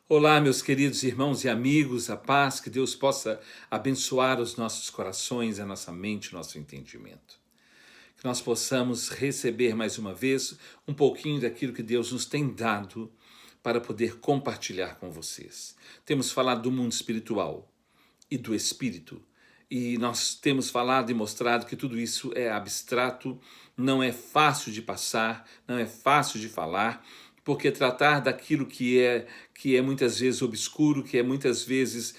Olá, meus queridos irmãos e amigos, a paz, que Deus possa abençoar os nossos corações, a nossa mente, o nosso entendimento. Que nós possamos receber mais uma vez um pouquinho daquilo que Deus nos tem dado para poder compartilhar com vocês. Temos falado do mundo espiritual e do espírito, e nós temos falado e mostrado que tudo isso é abstrato, não é fácil de passar, não é fácil de falar, porque tratar daquilo que é muitas vezes obscuro, que é muitas vezes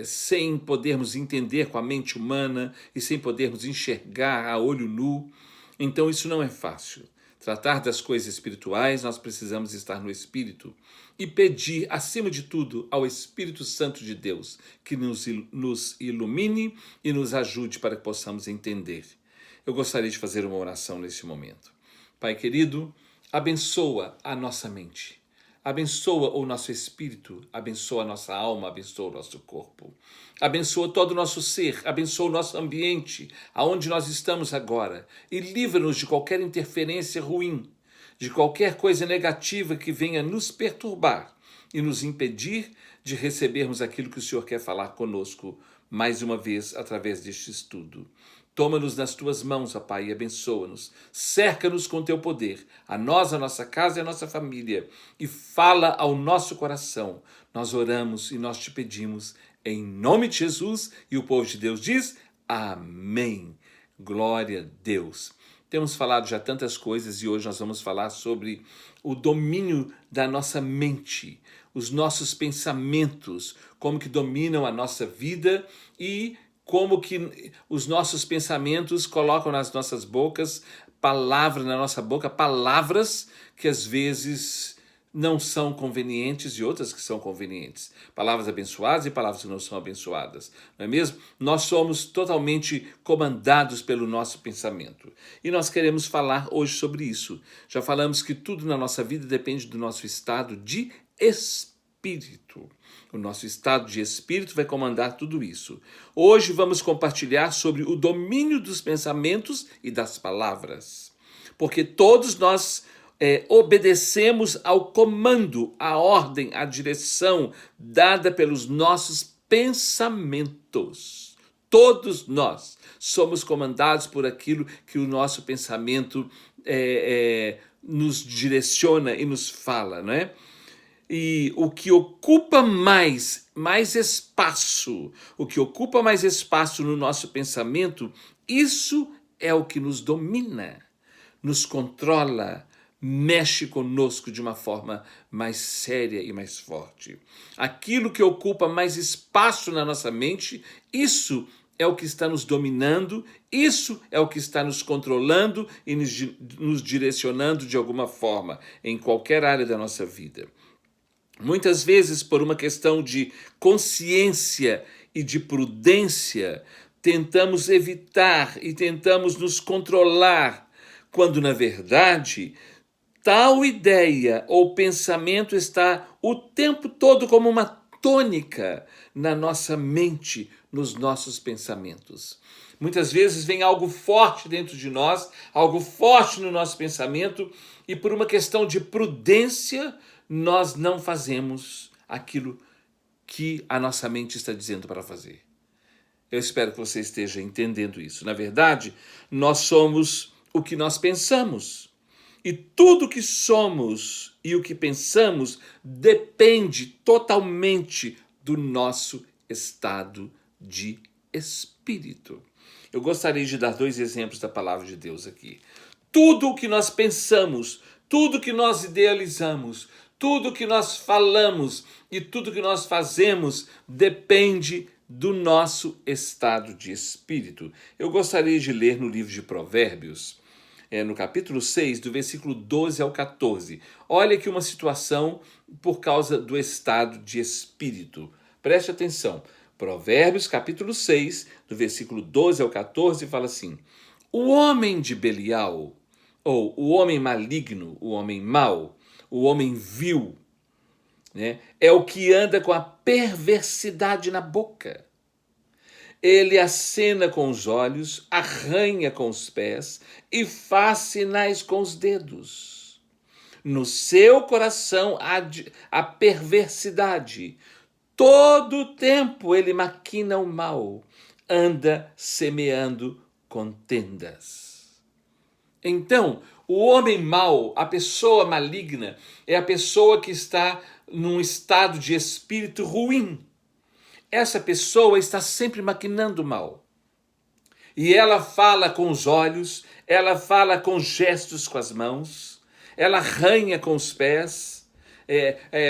sem podermos entender com a mente humana e sem podermos enxergar a olho nu, então isso não é fácil. Tratar das coisas espirituais, nós precisamos estar no Espírito e pedir, acima de tudo, ao Espírito Santo de Deus que nos ilumine e nos ajude para que possamos entender. Eu gostaria de fazer uma oração nesse momento. Pai querido, abençoa a nossa mente, abençoa o nosso espírito, abençoa a nossa alma, abençoa o nosso corpo. Abençoa todo o nosso ser, abençoa o nosso ambiente, aonde nós estamos agora, e livra-nos de qualquer interferência ruim, de qualquer coisa negativa que venha nos perturbar e nos impedir de recebermos aquilo que o Senhor quer falar conosco mais uma vez através deste estudo. Toma-nos nas tuas mãos, ó Pai, e abençoa-nos. Cerca-nos com teu poder, a nós, a nossa casa e a nossa família, e fala ao nosso coração. Nós oramos e nós te pedimos em nome de Jesus, e o povo de Deus diz amém. Glória a Deus. Temos falado já tantas coisas e hoje nós vamos falar sobre o domínio da nossa mente, os nossos pensamentos, como que dominam a nossa vida e como que os nossos pensamentos colocam nas nossas bocas, na nossa boca, palavras que às vezes não são convenientes e outras que são convenientes. Palavras abençoadas e palavras que não são abençoadas. Não é mesmo? Nós somos totalmente comandados pelo nosso pensamento. E nós queremos falar hoje sobre isso. Já falamos que tudo na nossa vida depende do nosso estado de espírito. O nosso estado de espírito vai comandar tudo isso. Hoje vamos compartilhar sobre o domínio dos pensamentos e das palavras. Porque todos nós obedecemos ao comando, à ordem, à direção dada pelos nossos pensamentos. Todos nós somos comandados por aquilo que o nosso pensamento nos direciona e nos fala, não é? E o que ocupa mais espaço, o que ocupa mais espaço no nosso pensamento, isso é o que nos domina, nos controla, mexe conosco de uma forma mais séria e mais forte. Aquilo que ocupa mais espaço na nossa mente, isso é o que está nos dominando, isso é o que está nos controlando e nos direcionando de alguma forma em qualquer área da nossa vida. Muitas vezes, por uma questão de consciência e de prudência, tentamos evitar e tentamos nos controlar, quando, na verdade, tal ideia ou pensamento está o tempo todo como uma tônica na nossa mente, nos nossos pensamentos. Muitas vezes vem algo forte dentro de nós, algo forte no nosso pensamento, e por uma questão de prudência, nós não fazemos aquilo que a nossa mente está dizendo para fazer. Eu espero que você esteja entendendo isso. Na verdade, nós somos o que nós pensamos. E tudo que somos e o que pensamos depende totalmente do nosso estado de espírito. Eu gostaria de dar 2 exemplos da palavra de Deus aqui. Tudo o que nós pensamos, tudo que nós idealizamos, tudo que nós falamos e tudo que nós fazemos depende do nosso estado de espírito. Eu gostaria de ler no livro de Provérbios, no capítulo 6, do versículo 12 ao 14. Olha aqui uma situação por causa do estado de espírito. Preste atenção. Provérbios, capítulo 6, do versículo 12 ao 14, fala assim: o homem de Belial, ou o homem maligno, o homem mau, o homem vil, né, é o que anda com a perversidade na boca. Ele acena com os olhos, arranha com os pés e faz sinais com os dedos. no seu coração há perversidade. Todo o tempo ele maquina o mal, anda semeando contendas. Então, o homem mau, a pessoa maligna, é a pessoa que está num estado de espírito ruim. Essa pessoa está sempre maquinando mal. E ela fala com os olhos, ela fala com gestos com as mãos, ela arranha com os pés.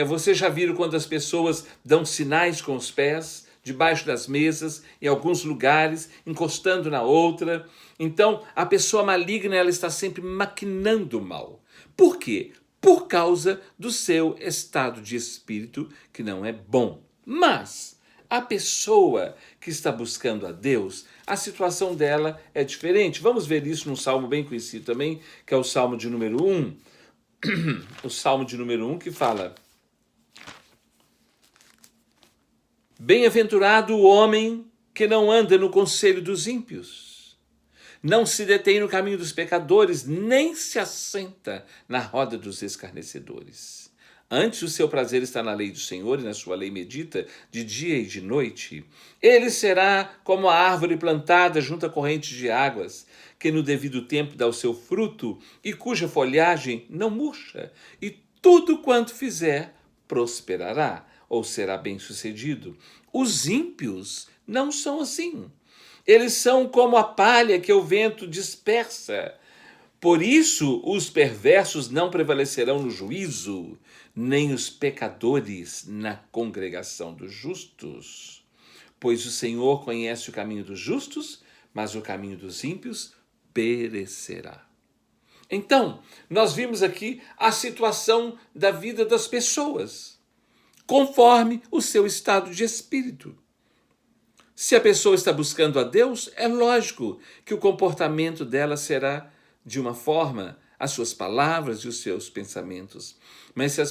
Você já viram quando as pessoas dão sinais com os pés, debaixo das mesas, em alguns lugares, encostando na outra. Então, a pessoa maligna, ela está sempre maquinando mal. Por quê? Por causa do seu estado de espírito, que não é bom. Mas a pessoa que está buscando a Deus, a situação dela é diferente. Vamos ver isso num salmo bem conhecido também, que é o salmo de número 1. O salmo de número 1 que fala: bem-aventurado o homem que não anda no conselho dos ímpios, não se detém no caminho dos pecadores, nem se assenta na roda dos escarnecedores. Antes o seu prazer está na lei do Senhor, e na sua lei medita de dia e de noite. Ele será como a árvore plantada junto a correntes de águas, que no devido tempo dá o seu fruto, e cuja folhagem não murcha, e tudo quanto fizer prosperará, ou será bem-sucedido. Os ímpios não são assim. Eles são como a palha que o vento dispersa. Por isso, os perversos não prevalecerão no juízo, nem os pecadores na congregação dos justos. Pois o Senhor conhece o caminho dos justos, mas o caminho dos ímpios perecerá. Então, nós vimos aqui a situação da vida das pessoas, conforme o seu estado de espírito. Se a pessoa está buscando a Deus, é lógico que o comportamento dela será de uma forma, as suas palavras e os seus pensamentos. Mas se a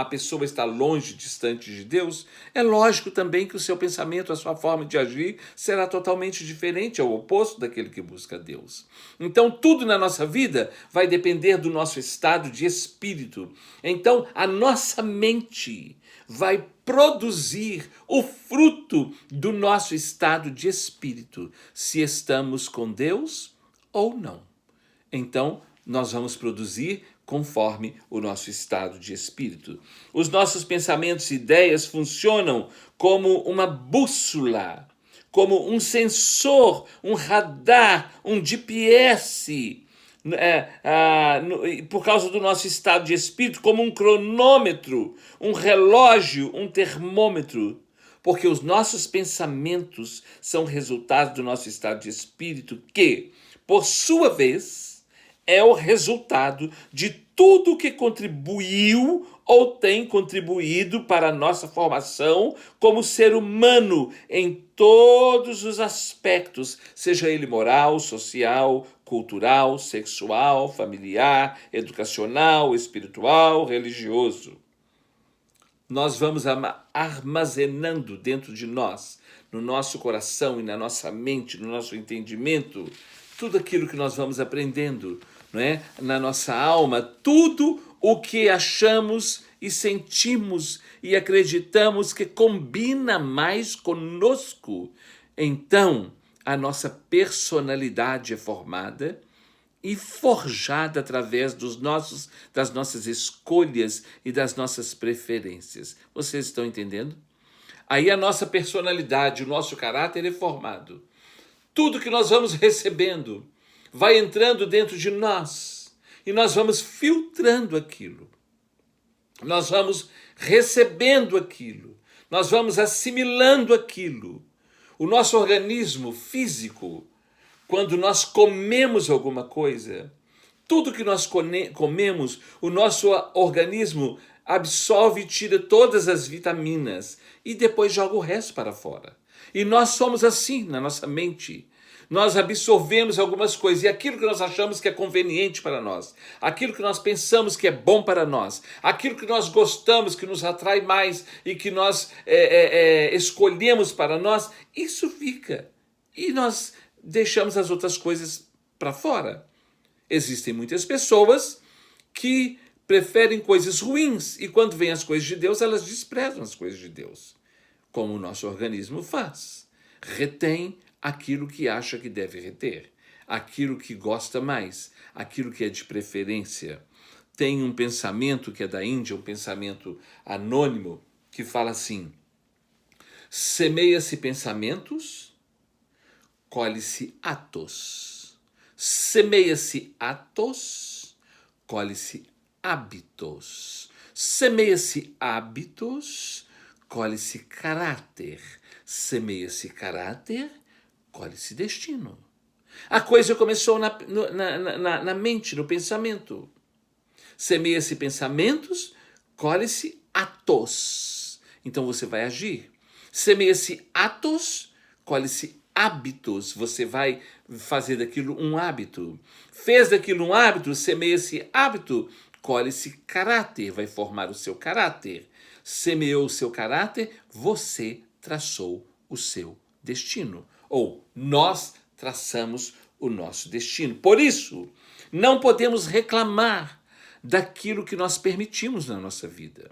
pessoa está longe, distante de Deus, é lógico também que o seu pensamento, a sua forma de agir será totalmente diferente, ao oposto daquele que busca Deus. Então, tudo na nossa vida vai depender do nosso estado de espírito. Então, a nossa mente vai produzir o fruto do nosso estado de espírito, se estamos com Deus ou não. Então, nós vamos produzir conforme o nosso estado de espírito. Os nossos pensamentos e ideias funcionam como uma bússola, como um sensor, um radar, um GPS, por causa do nosso estado de espírito, como um cronômetro, um relógio, um termômetro. Porque os nossos pensamentos são resultado do nosso estado de espírito, que, por sua vez, é o resultado de tudo que contribuiu ou tem contribuído para a nossa formação como ser humano em todos os aspectos, seja ele moral, social, cultural, sexual, familiar, educacional, espiritual, religioso. Nós vamos armazenando dentro de nós, no nosso coração e na nossa mente, no nosso entendimento, tudo aquilo que nós vamos aprendendo, não é? Na nossa alma, tudo o que achamos e sentimos e acreditamos que combina mais conosco. Então, a nossa personalidade é formada e forjada através das nossas escolhas e das nossas preferências. Vocês estão entendendo? Aí a nossa personalidade, o nosso caráter é formado. Tudo que nós vamos recebendo vai entrando dentro de nós e nós vamos filtrando aquilo. Nós vamos recebendo aquilo. Nós vamos assimilando aquilo. O nosso organismo físico, quando nós comemos alguma coisa, tudo que nós comemos, o nosso organismo absorve e tira todas as vitaminas e depois joga o resto para fora. E nós somos assim na nossa mente. Nós absorvemos algumas coisas e aquilo que nós achamos que é conveniente para nós, aquilo que nós pensamos que é bom para nós, aquilo que nós gostamos, que nos atrai mais e que nós escolhemos para nós, isso fica. E nós deixamos as outras coisas para fora. Existem muitas pessoas que preferem coisas ruins e quando vêm as coisas de Deus, elas desprezam as coisas de Deus, como o nosso organismo faz. Retém aquilo que acha que deve reter, aquilo que gosta mais, aquilo que é de preferência. Tem um pensamento que é da Índia, um pensamento anônimo, que fala assim: semeia-se pensamentos, colhe-se atos. Semeia-se atos, colhe-se hábitos. Semeia-se hábitos, colhe-se caráter. Semeia-se caráter, colhe-se destino. A coisa começou na mente, no pensamento. Semeia-se pensamentos, colhe-se atos. Então você vai agir. Semeia-se atos, colhe-se hábitos. Você vai fazer daquilo um hábito. Fez daquilo um hábito, semeia-se hábito, colhe-se caráter. Vai formar o seu caráter. Semeou o seu caráter, você traçou o seu destino. Ou nós traçamos o nosso destino. Por isso, não podemos reclamar daquilo que nós permitimos na nossa vida.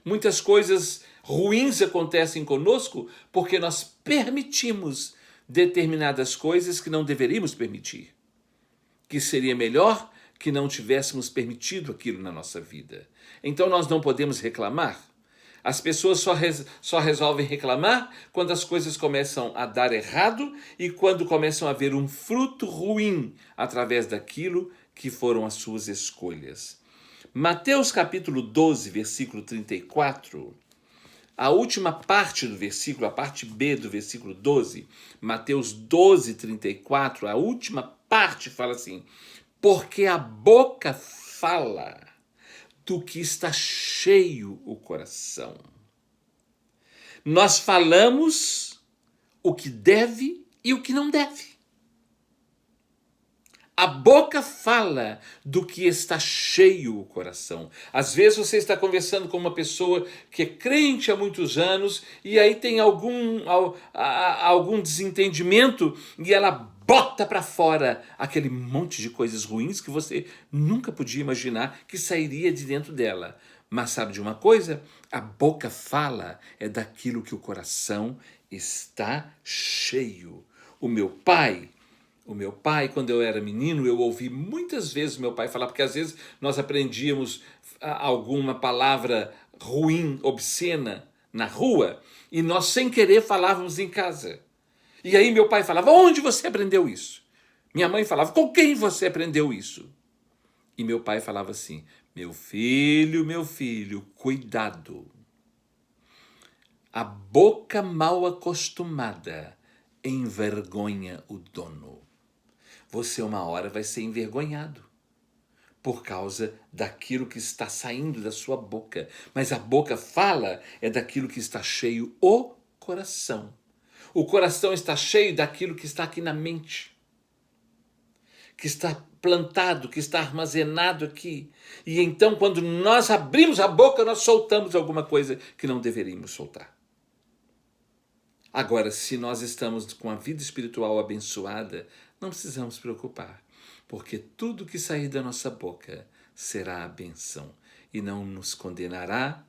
Muitas coisas ruins acontecem conosco porque nós permitimos determinadas coisas que não deveríamos permitir. Que seria melhor que não tivéssemos permitido aquilo na nossa vida. Então nós não podemos reclamar. As pessoas só resolvem reclamar quando as coisas começam a dar errado e quando começam a haver um fruto ruim através daquilo que foram as suas escolhas. Mateus capítulo 12, versículo 34, a última parte do versículo, a parte B do versículo 12, Mateus 12, 34, a última parte fala assim: porque a boca fala do que está cheio o coração. Nós falamos o que deve e o que não deve. A boca fala do que está cheio o coração. Às vezes você está conversando com uma pessoa que é crente há muitos anos e aí tem algum desentendimento e ela bota para fora aquele monte de coisas ruins que você nunca podia imaginar que sairia de dentro dela. Mas sabe de uma coisa? A boca fala é daquilo que o coração está cheio. O meu pai, quando eu era menino, eu ouvi muitas vezes meu pai falar, porque às vezes nós aprendíamos alguma palavra ruim, obscena, na rua, e nós sem querer falávamos em casa. E aí meu pai falava: onde você aprendeu isso? Minha mãe falava: com quem você aprendeu isso? E meu pai falava assim: meu filho, cuidado. A boca mal acostumada envergonha o dono. Você uma hora vai ser envergonhado por causa daquilo que está saindo da sua boca. Mas a boca fala é daquilo que está cheio o coração. O coração está cheio daquilo que está aqui na mente, que está plantado, que está armazenado aqui. E então, quando nós abrimos a boca, nós soltamos alguma coisa que não deveríamos soltar. Agora, se nós estamos com a vida espiritual abençoada, não precisamos preocupar, porque tudo que sair da nossa boca será a bênção e não nos condenará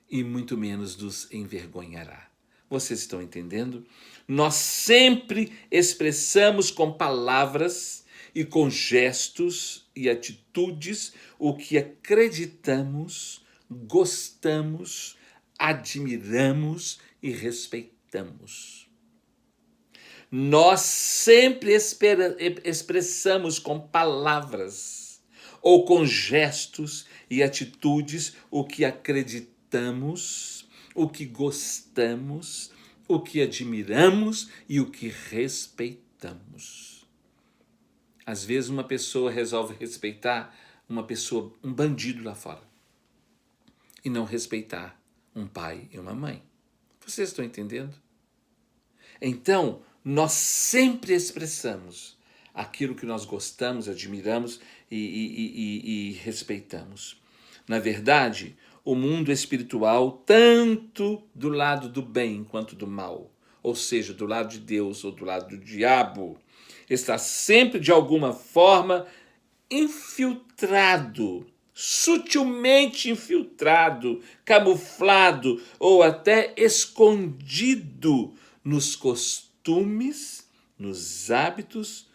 e muito menos nos envergonhará. Vocês estão entendendo? Nós sempre expressamos com palavras e com gestos e atitudes o que acreditamos, gostamos, admiramos e respeitamos. Nós sempre expressamos com palavras ou com gestos e atitudes o que acreditamos, o que gostamos, o que admiramos e o que respeitamos. Às vezes uma pessoa resolve respeitar uma pessoa, um bandido lá fora, e não respeitar um pai e uma mãe. Vocês estão entendendo? Então, nós sempre expressamos aquilo que nós gostamos, admiramos e respeitamos. Na verdade, o mundo espiritual, tanto do lado do bem quanto do mal, ou seja, do lado de Deus ou do lado do diabo, está sempre de alguma forma infiltrado sutilmente infiltrado, camuflado ou até escondido nos costumes, nos hábitos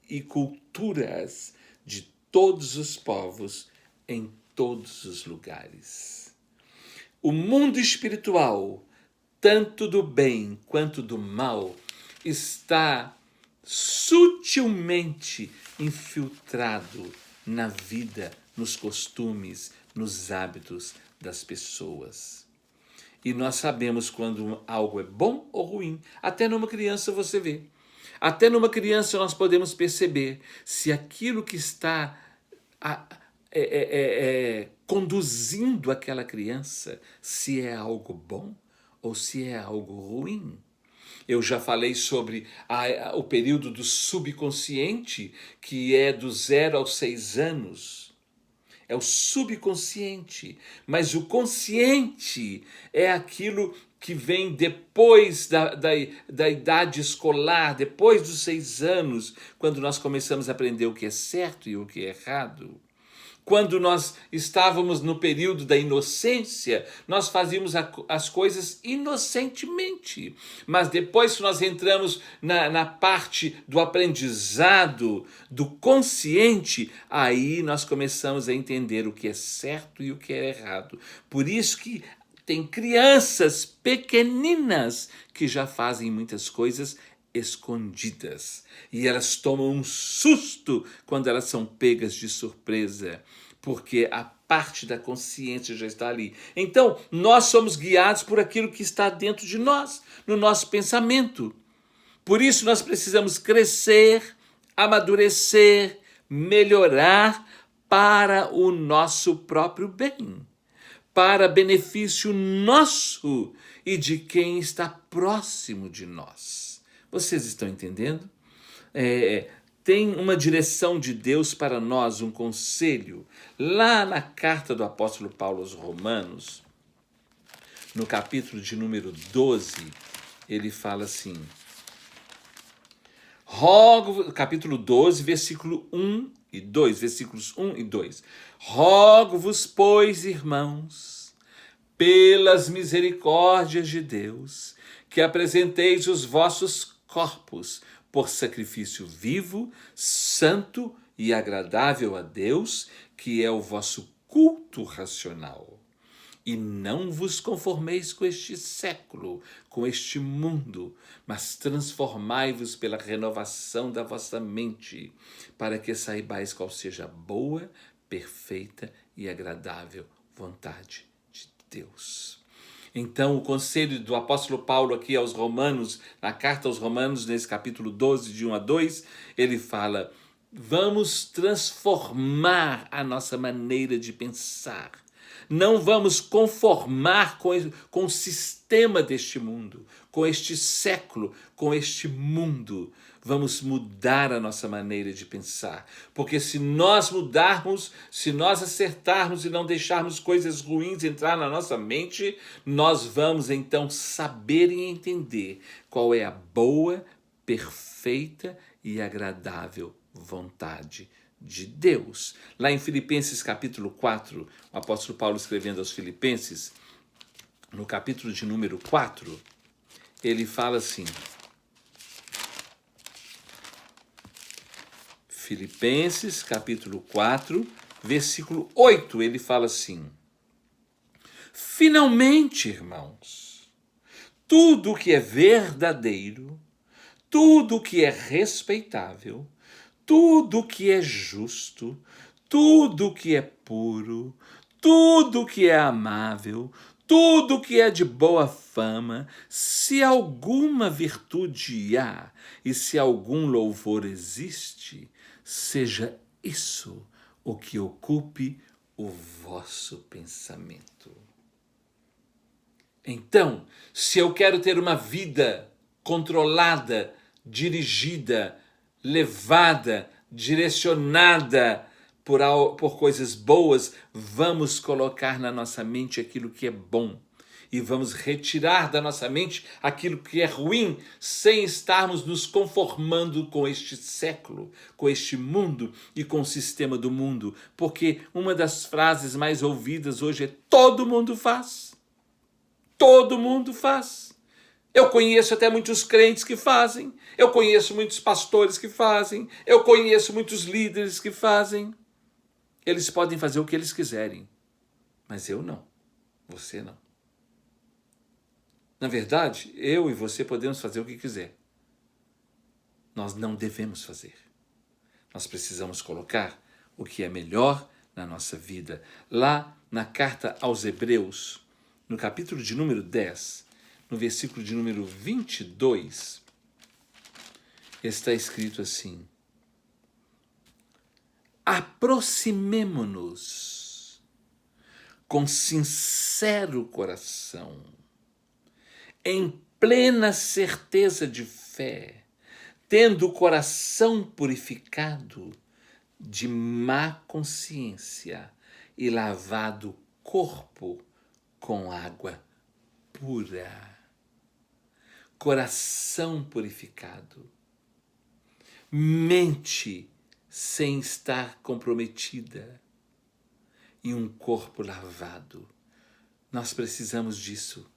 e culturas de todos os povos em todos os lugares. O mundo espiritual, tanto do bem quanto do mal, está sutilmente infiltrado na vida, nos costumes, nos hábitos das pessoas. E nós sabemos quando algo é bom ou ruim. Até numa criança você vê. Até numa criança nós podemos perceber se aquilo que está conduzindo aquela criança, se é algo bom ou se é algo ruim. Eu já falei sobre o período do subconsciente, que é do 0 aos 6 anos. É o subconsciente, mas o consciente é aquilo que vem depois da idade escolar, depois dos 6 anos, quando nós começamos a aprender o que é certo e o que é errado. Quando nós estávamos no período da inocência, nós fazíamos as coisas inocentemente. Mas depois que nós entramos na parte do aprendizado, do consciente, aí nós começamos a entender o que é certo e o que é errado. Por isso que tem crianças pequeninas que já fazem muitas coisas escondidas. E elas tomam um susto quando elas são pegas de surpresa, porque a parte da consciência já está ali. Então, nós somos guiados por aquilo que está dentro de nós, no nosso pensamento. Por isso, nós precisamos crescer, amadurecer, melhorar para o nosso próprio bem, para benefício nosso e de quem está próximo de nós. Vocês estão entendendo? Tem uma direção de Deus para nós, um conselho. Lá na carta do apóstolo Paulo aos Romanos, no capítulo de número 12, ele fala assim, capítulo 12, versículo 1 e 2, versículos 1 e 2. Rogo-vos, pois, irmãos, pelas misericórdias de Deus, que apresenteis os vossos corpos por sacrifício vivo, santo e agradável a Deus, que é o vosso culto racional. E não vos conformeis com este século, com este mundo, mas transformai-vos pela renovação da vossa mente, para que saibais qual seja a boa, perfeita e agradável vontade de Deus. Então, o conselho do apóstolo Paulo aqui aos Romanos, na carta aos Romanos, nesse capítulo 12, de 1 a 2, ele fala, vamos transformar a nossa maneira de pensar. Não vamos conformar com o sistema deste mundo, com este século, com este mundo. Vamos mudar a nossa maneira de pensar. Porque se nós mudarmos, se nós acertarmos e não deixarmos coisas ruins entrar na nossa mente, nós vamos então saber e entender qual é a boa, perfeita e agradável vontade de Deus. Lá em Filipenses capítulo 4, o apóstolo Paulo escrevendo aos Filipenses, no capítulo de número 4, ele fala assim, Filipenses capítulo 4, versículo 8, ele fala assim, finalmente, irmãos, tudo que é verdadeiro, tudo que é respeitável, tudo que é justo, tudo que é puro, tudo que é amável, tudo que é de boa fama, se alguma virtude há e se algum louvor existe, seja isso o que ocupe o vosso pensamento. Então, se eu quero ter uma vida controlada, dirigida, levada, direcionada por coisas boas, vamos colocar na nossa mente aquilo que é bom. e vamos retirar da nossa mente aquilo que é ruim, sem estarmos nos conformando com este século, com este mundo e com o sistema do mundo. Porque uma das frases mais ouvidas hoje é: todo mundo faz. Todo mundo faz. Eu conheço até muitos crentes que fazem, eu conheço muitos pastores que fazem, eu conheço muitos líderes que fazem. Eles podem fazer o que eles quiserem, mas eu não, você não. Na verdade, eu e você podemos fazer o que quiser. Nós não devemos fazer. Nós precisamos colocar o que é melhor na nossa vida. Lá na carta aos Hebreus, no capítulo de número 10, no versículo de número 22, está escrito assim: aproximemo-nos com sincero coração, em plena certeza de fé, tendo o coração purificado de má consciência e lavado o corpo com água pura. Coração purificado, mente sem estar comprometida e um corpo lavado. Nós precisamos disso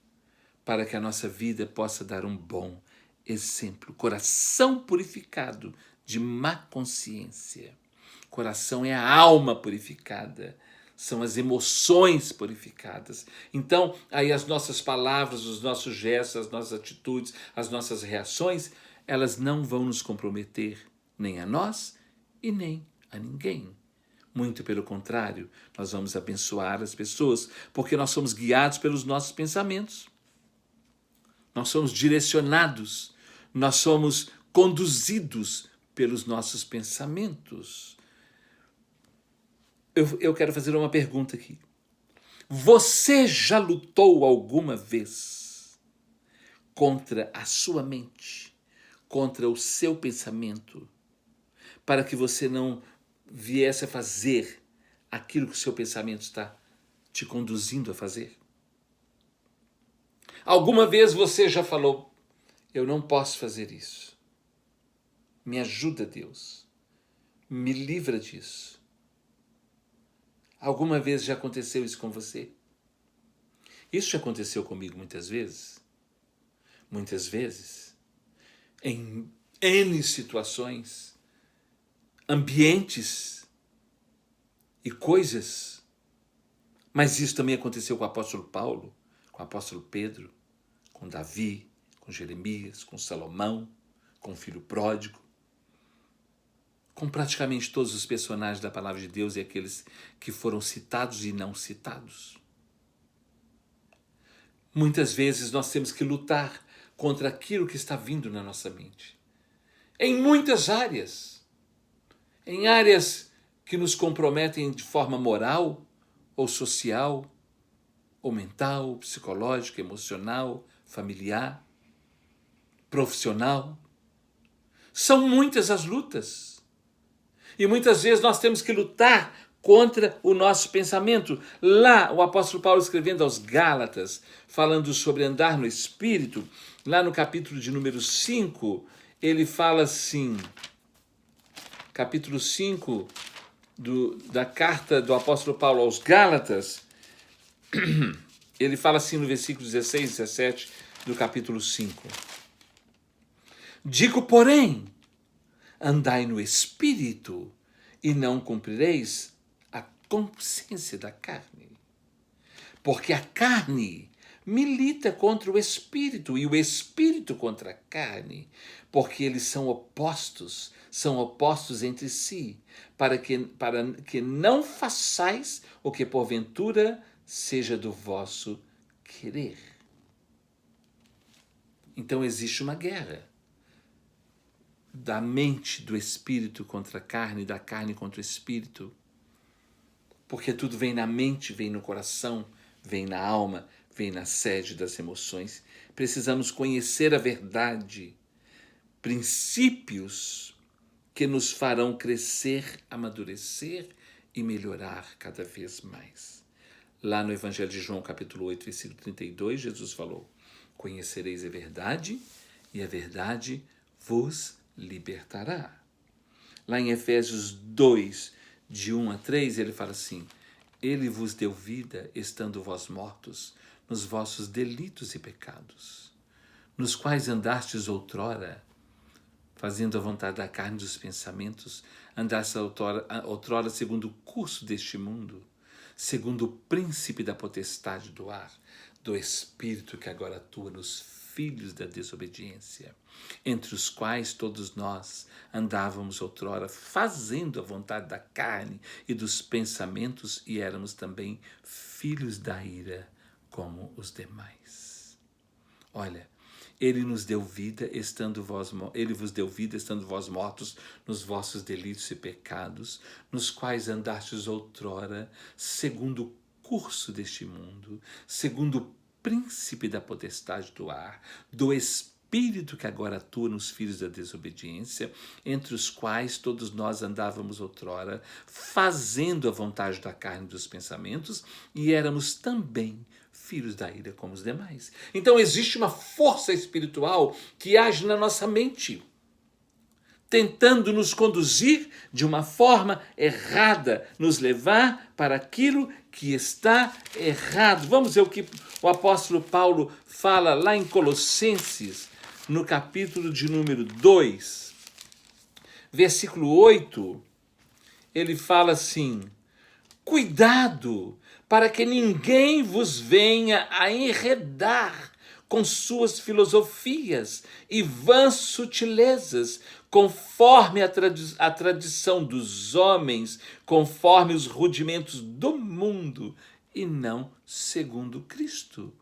para que a nossa vida possa dar um bom exemplo. Coração purificado de má consciência. Coração é a alma purificada, são as emoções purificadas. Então, aí as nossas palavras, os nossos gestos, as nossas atitudes, as nossas reações, elas não vão nos comprometer nem a nós e nem a ninguém. Muito pelo contrário, nós vamos abençoar as pessoas, porque nós somos guiados pelos nossos pensamentos. Nós somos direcionados, nós somos conduzidos pelos nossos pensamentos. Eu quero fazer uma pergunta aqui. Você já lutou alguma vez contra a sua mente, contra o seu pensamento, para que você não viesse a fazer aquilo que o seu pensamento está te conduzindo a fazer? Alguma vez você já falou: eu não posso fazer isso. Me ajuda, Deus. Me livra disso. Alguma vez já aconteceu isso com você? Isso já aconteceu comigo muitas vezes. Muitas vezes. Em N situações, ambientes e coisas. Mas isso também aconteceu com o apóstolo Paulo, com o apóstolo Pedro, com Davi, com Jeremias, com Salomão, com o filho pródigo, com praticamente todos os personagens da palavra de Deus e aqueles que foram citados e não citados. Muitas vezes nós temos que lutar contra aquilo que está vindo na nossa mente. Em muitas áreas. Em áreas que nos comprometem de forma moral, ou social, ou mental, psicológica, emocional, familiar, profissional. São muitas as lutas. E muitas vezes nós temos que lutar contra o nosso pensamento. Lá, o apóstolo Paulo escrevendo aos Gálatas, falando sobre andar no Espírito, lá no capítulo de número 5, ele fala assim, capítulo 5 da carta do apóstolo Paulo aos Gálatas, ele fala assim no versículo 16 e 17 do capítulo 5. Digo, porém, andai no Espírito, e não cumprireis a consciência da carne. Porque a carne milita contra o Espírito, e o Espírito contra a carne, porque eles são opostos entre si, para que não façais o que porventura seja do vosso querer. Então existe uma guerra da mente, do espírito contra a carne, da carne contra o espírito. Porque tudo vem na mente, vem no coração, vem na alma, vem na sede das emoções. Precisamos conhecer a verdade, princípios que nos farão crescer, amadurecer e melhorar cada vez mais. Lá no Evangelho de João, capítulo 8, versículo 32, Jesus falou: conhecereis a verdade e a verdade vos libertará. Lá em Efésios 2, de 1 a 3, ele fala assim: ele vos deu vida, estando vós mortos nos vossos delitos e pecados, nos quais andastes outrora, fazendo a vontade da carne e dos pensamentos, andaste outrora segundo o curso deste mundo, segundo o príncipe da potestade do ar, do espírito que agora atua nos filhos da desobediência, entre os quais todos nós andávamos outrora, fazendo a vontade da carne e dos pensamentos, e éramos também filhos da ira, como os demais. Olha, ele nos deu vida, ele vos deu vida, estando vós mortos nos vossos delitos e pecados, nos quais andastes outrora, segundo o curso deste mundo, segundo o príncipe da potestade do ar, do espírito que agora atua nos filhos da desobediência, entre os quais todos nós andávamos outrora, fazendo a vontade da carne e dos pensamentos, e éramos também filhos da ira como os demais. Então existe uma força espiritual que age na nossa mente, tentando nos conduzir de uma forma errada, nos levar para aquilo que está errado. Vamos ver o que o apóstolo Paulo fala lá em Colossenses, no capítulo de número 2, versículo 8, ele fala assim: cuidado para que ninguém vos venha a enredar com suas filosofias e vãs sutilezas, conforme a tradição dos homens, conforme os rudimentos do mundo, e não segundo Cristo.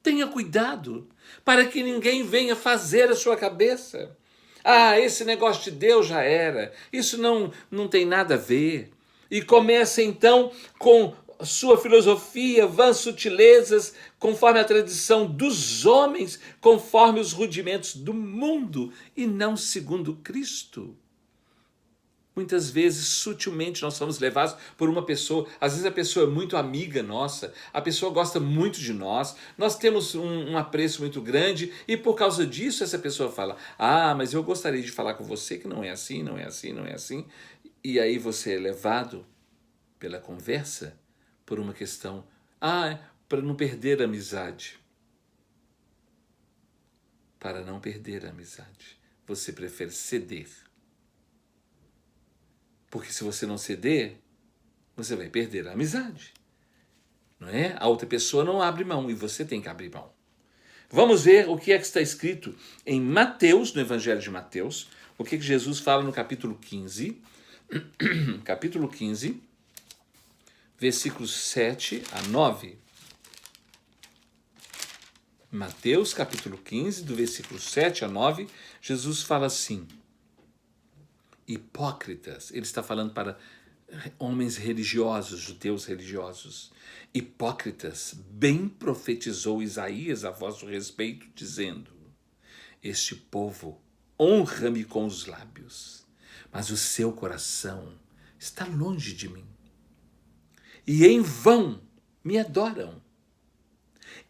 Tenha cuidado para que ninguém venha fazer a sua cabeça: ah, esse negócio de Deus já era, isso não tem nada a ver. E começa então com sua filosofia, vãs sutilezas, conforme a tradição dos homens, conforme os rudimentos do mundo, e não segundo Cristo. Muitas vezes, sutilmente, nós somos levados por uma pessoa. Às vezes a pessoa é muito amiga nossa, a pessoa gosta muito de nós, nós temos um apreço muito grande, e por causa disso essa pessoa fala: ah, mas eu gostaria de falar com você que não é assim, não é assim, não é assim. E aí você é levado pela conversa por uma questão, para não perder a amizade. Para não perder a amizade, você prefere ceder. Porque se você não ceder, você vai perder a amizade. Não é? A outra pessoa não abre mão e você tem que abrir mão. Vamos ver o que é que está escrito em Mateus, no Evangelho de Mateus, o que Jesus fala no capítulo 15, capítulo 15, versículos 7 a 9. Mateus, capítulo 15, do versículo 7 a 9, Jesus fala assim: hipócritas, ele está falando para homens religiosos, judeus religiosos. Hipócritas, bem profetizou Isaías a vosso respeito, dizendo: este povo honra-me com os lábios, mas o seu coração está longe de mim. E em vão me adoram,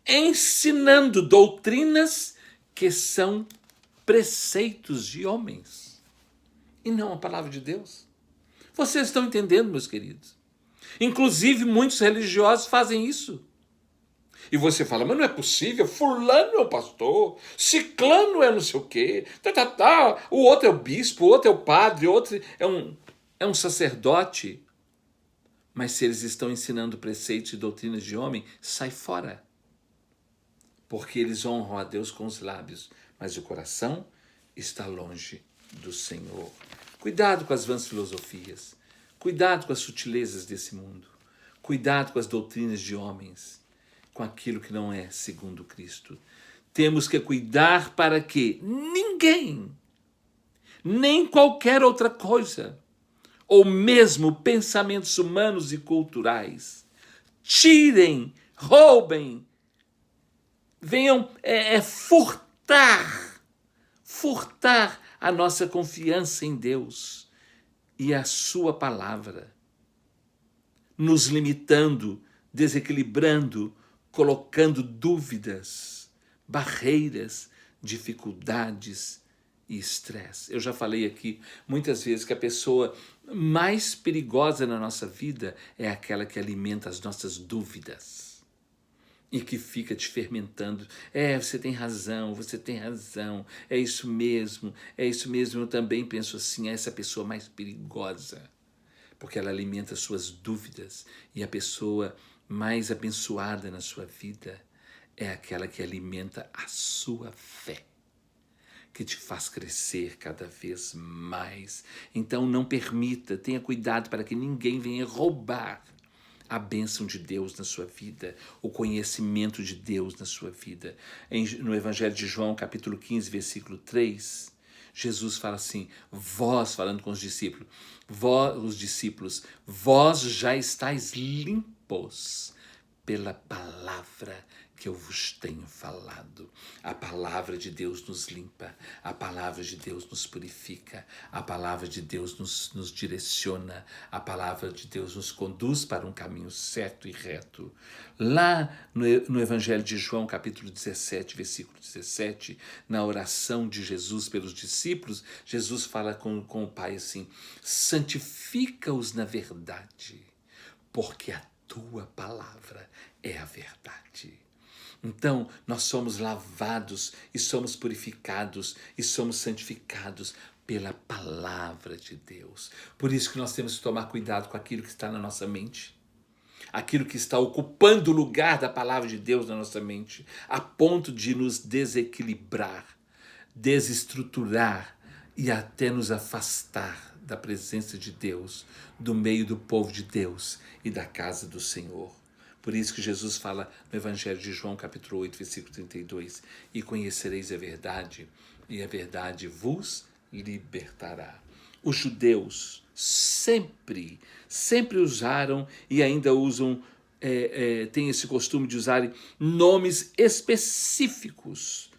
ensinando doutrinas que são preceitos de homens, e não a palavra de Deus. Vocês estão entendendo, meus queridos? Inclusive, muitos religiosos fazem isso. E você fala: mas não é possível, fulano é o pastor, ciclano é não sei o quê, o outro é o bispo, o outro é o padre, o outro é um sacerdote. Mas se eles estão ensinando preceitos e doutrinas de homem, sai fora. Porque eles honram a Deus com os lábios, mas o coração está longe do Senhor. Cuidado com as vãs filosofias, cuidado com as sutilezas desse mundo, cuidado com as doutrinas de homens, com aquilo que não é segundo Cristo. Temos que cuidar para que ninguém, nem qualquer outra coisa, ou mesmo pensamentos humanos e culturais, tirem, roubem, venham furtar a nossa confiança em Deus e a sua palavra, nos limitando desequilibrando, colocando dúvidas, barreiras, dificuldades e estresse. Eu já falei aqui muitas vezes que a pessoa mais perigosa na nossa vida é aquela que alimenta as nossas dúvidas e que fica te fermentando. Você tem razão, é isso mesmo, eu também penso assim. É essa pessoa mais perigosa, porque ela alimenta suas dúvidas, e a pessoa mais abençoada na sua vida é aquela que alimenta a sua fé, que te faz crescer cada vez mais. Então não permita, tenha cuidado para que ninguém venha roubar a bênção de Deus na sua vida, o conhecimento de Deus na sua vida. No Evangelho de João, capítulo 15, versículo 3, Jesus fala assim, falando com os discípulos, vós já estáis limpos pela palavra que eu vos tenho falado. A palavra de Deus nos limpa, a palavra de Deus nos purifica, a palavra de Deus nos direciona, a palavra de Deus nos conduz para um caminho certo e reto. Lá no Evangelho de João, capítulo 17, versículo 17, na oração de Jesus pelos discípulos, Jesus fala com o Pai assim, santifica-os na verdade, porque a tua palavra é a verdade. Então, nós somos lavados e somos purificados e somos santificados pela palavra de Deus. Por isso que nós temos que tomar cuidado com aquilo que está na nossa mente, aquilo que está ocupando o lugar da palavra de Deus na nossa mente, a ponto de nos desequilibrar, desestruturar e até nos afastar da presença de Deus, do meio do povo de Deus e da casa do Senhor. Por isso que Jesus fala no Evangelho de João, capítulo 8, versículo 32, e conhecereis a verdade, e a verdade vos libertará. Os judeus sempre usaram e ainda usam, têm esse costume de usarem nomes específicos,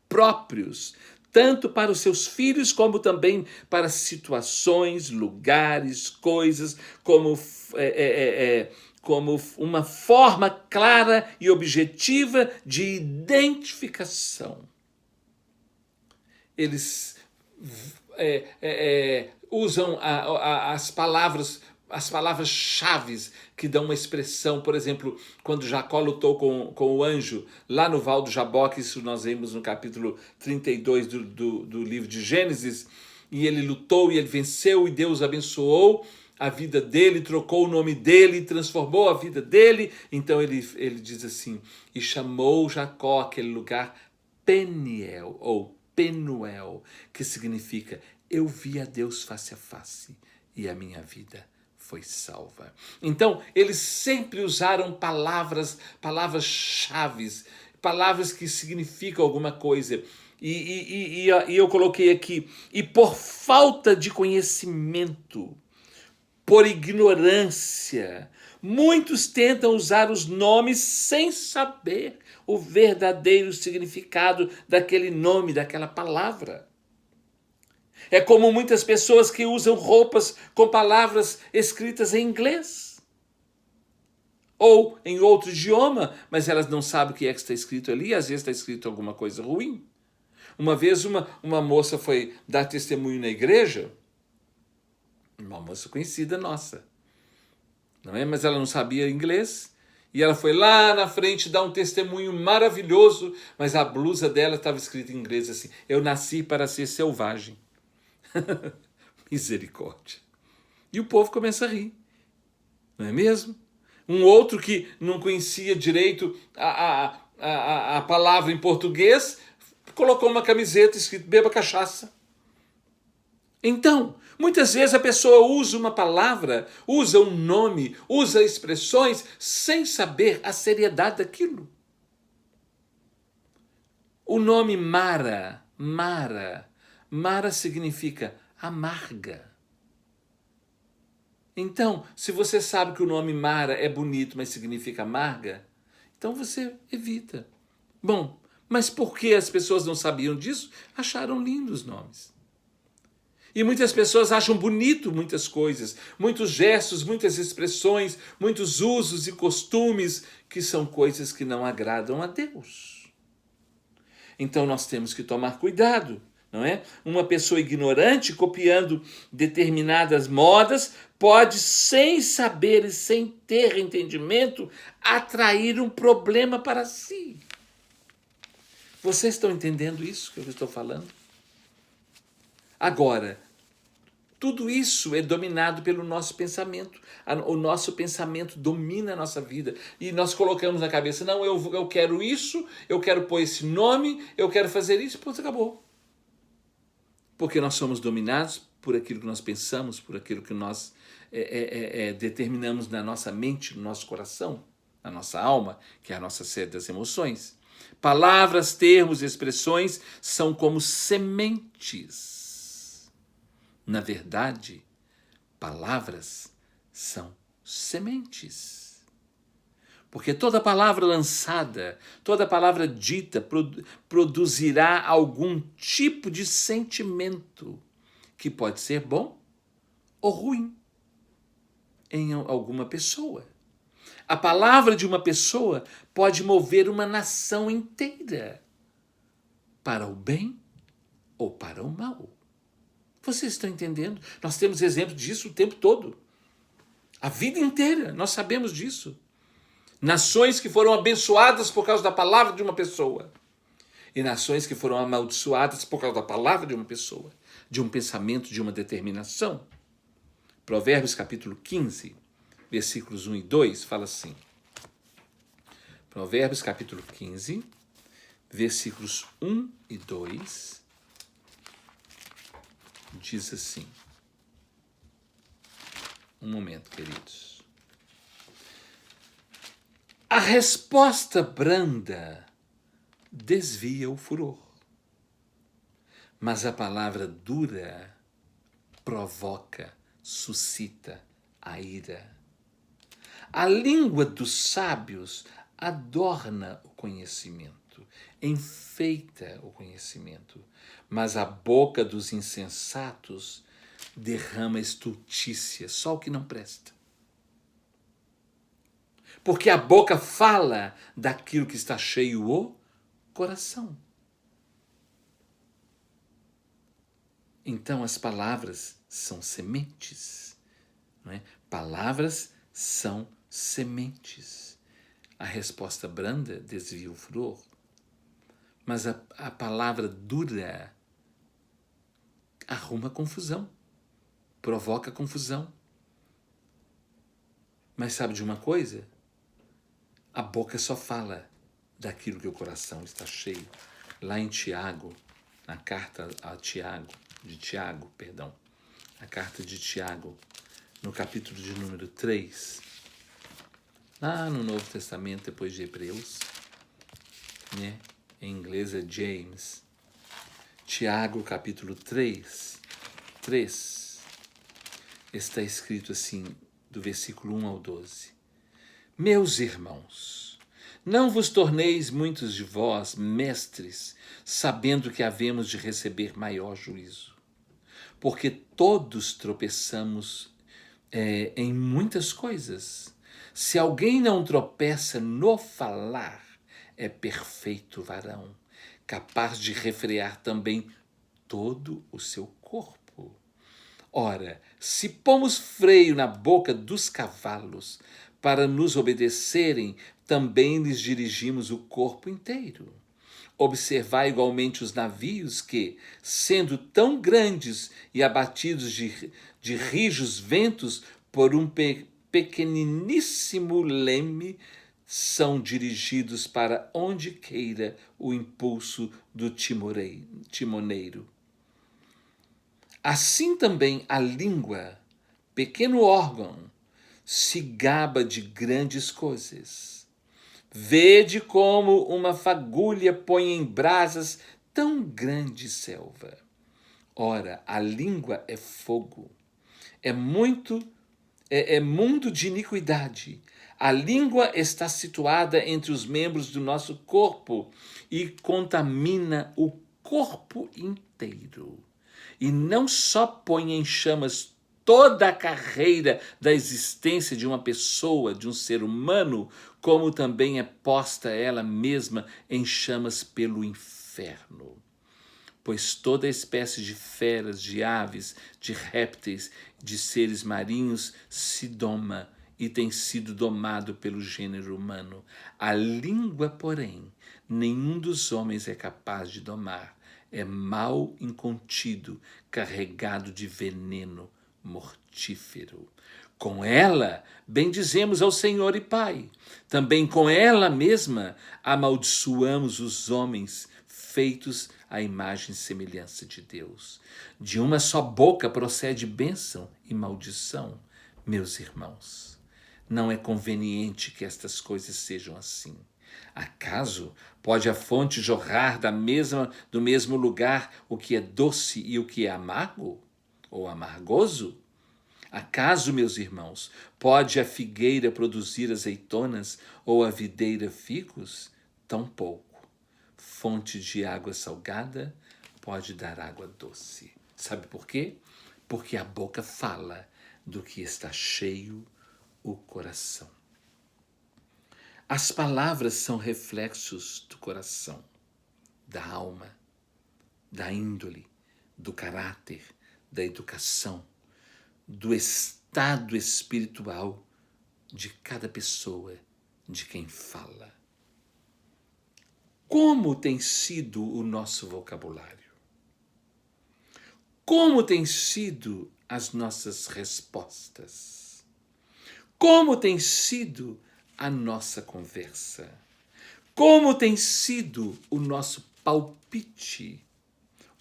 próprios, tanto para os seus filhos como também para situações, lugares, coisas, como uma forma clara e objetiva de identificação. Eles usam as palavras-chave que dão uma expressão. Por exemplo, quando Jacó lutou com o anjo lá no Val do Jaboque, isso nós vemos no capítulo 32 do livro de Gênesis, e ele lutou e ele venceu e Deus abençoou a vida dele, trocou o nome dele, transformou a vida dele. Então ele diz assim, e chamou Jacó aquele lugar Peniel, ou Penuel, que significa, eu vi a Deus face a face e a minha vida foi salva. Então, eles sempre usaram palavras-chave, palavras que significam alguma coisa. E eu coloquei aqui, e por falta de conhecimento, por ignorância, muitos tentam usar os nomes sem saber o verdadeiro significado daquele nome, daquela palavra. É como muitas pessoas que usam roupas com palavras escritas em inglês ou em outro idioma, mas elas não sabem o que é que está escrito ali, às vezes está escrito alguma coisa ruim. Uma vez uma moça foi dar testemunho na igreja, uma moça conhecida nossa, não é? Mas ela não sabia inglês, e ela foi lá na frente dar um testemunho maravilhoso, mas a blusa dela estava escrita em inglês assim, eu nasci para ser selvagem. Misericórdia. E o povo começa a rir, não é mesmo? Um outro que não conhecia direito a palavra em português, colocou uma camiseta escrito beba cachaça. Então, muitas vezes a pessoa usa uma palavra, usa um nome, usa expressões sem saber a seriedade daquilo. O nome Mara significa amarga. Então, se você sabe que o nome Mara é bonito, mas significa amarga, então você evita. Bom, mas por que as pessoas não sabiam disso? Acharam lindos os nomes. E muitas pessoas acham bonito muitas coisas, muitos gestos, muitas expressões, muitos usos e costumes que são coisas que não agradam a Deus. Então nós temos que tomar cuidado, não é? Uma pessoa ignorante copiando determinadas modas pode, sem saber e sem ter entendimento, atrair um problema para si. Vocês estão entendendo isso que eu estou falando? Agora, tudo isso é dominado pelo nosso pensamento. O nosso pensamento domina a nossa vida. E nós colocamos na cabeça, não, eu quero isso, eu quero pôr esse nome, eu quero fazer isso, pronto, acabou. Porque nós somos dominados por aquilo que nós pensamos, por aquilo que nós determinamos na nossa mente, no nosso coração, na nossa alma, que é a nossa sede das emoções. Palavras, termos, expressões são como sementes. Na verdade, palavras são sementes. Porque toda palavra lançada, toda palavra dita produzirá algum tipo de sentimento que pode ser bom ou ruim em alguma pessoa. A palavra de uma pessoa pode mover uma nação inteira para o bem ou para o mal. Vocês estão entendendo? Nós temos exemplos disso o tempo todo. A vida inteira, nós sabemos disso. Nações que foram abençoadas por causa da palavra de uma pessoa. E nações que foram amaldiçoadas por causa da palavra de uma pessoa. De um pensamento, de uma determinação. Provérbios capítulo 15, versículos 1 e 2, fala assim. Provérbios capítulo 15, versículos 1 e 2, diz assim. Um momento, queridos. A resposta branda desvia o furor, mas a palavra dura provoca, suscita a ira. A língua dos sábios adorna o conhecimento, enfeita o conhecimento, mas a boca dos insensatos derrama estultícia, só o que não presta. Porque a boca fala daquilo que está cheio o coração. Então as palavras são sementes, não é? Palavras são sementes. A resposta branda desvia o furor, mas a palavra dura arruma confusão, provoca confusão. Mas sabe de uma coisa? A boca só fala daquilo que o coração está cheio. Lá em Tiago, na carta a Tiago, a carta de Tiago, no capítulo de número 3, lá no Novo Testamento, depois de Hebreus, né? Em inglês é James. Tiago, capítulo 3, está escrito assim, do versículo 1 ao 12. Meus irmãos, não vos torneis muitos de vós mestres, sabendo que havemos de receber maior juízo. Porque todos tropeçamos em muitas coisas. Se alguém não tropeça no falar, é perfeito varão, capaz de refrear também todo o seu corpo. Ora, se pomos freio na boca dos cavalos para nos obedecerem, também lhes dirigimos o corpo inteiro. Observai igualmente os navios que, sendo tão grandes e abatidos de rijos ventos por um pequeniníssimo leme, são dirigidos para onde queira o impulso do timoneiro. Assim também a língua, pequeno órgão, se gaba de grandes coisas. Vede como uma fagulha põe em brasas tão grande selva. Ora, a língua é fogo, é mundo de iniquidade. A língua está situada entre os membros do nosso corpo e contamina o corpo inteiro. e não só põe em chamas toda a carreira da existência de uma pessoa, de um ser humano, como também é posta ela mesma em chamas pelo inferno. Pois toda espécie de feras, de aves, de répteis, de seres marinhos se doma e tem sido domado pelo gênero humano. A língua, porém, nenhum dos homens é capaz de domar. É mal incontido, carregado de veneno mortífero. Com ela, bendizemos ao Senhor e Pai. Também com ela mesma, amaldiçoamos os homens feitos à imagem e semelhança de Deus. De uma só boca procede bênção e maldição, meus irmãos. Não é conveniente que estas coisas sejam assim. Acaso pode a fonte jorrar do mesmo lugar o que é doce e o que é amargo? Ou amargoso? Acaso, meus irmãos, pode a figueira produzir azeitonas ou a videira figos? Tampouco. Fonte de água salgada pode dar água doce. Sabe por quê? Porque a boca fala do que está cheio o coração. As palavras são reflexos do coração, da alma, da índole, do caráter, da educação, do estado espiritual de cada pessoa de quem fala. Como tem sido o nosso vocabulário? Como têm sido as nossas respostas? Como tem sido a nossa conversa? Como tem sido o nosso palpite?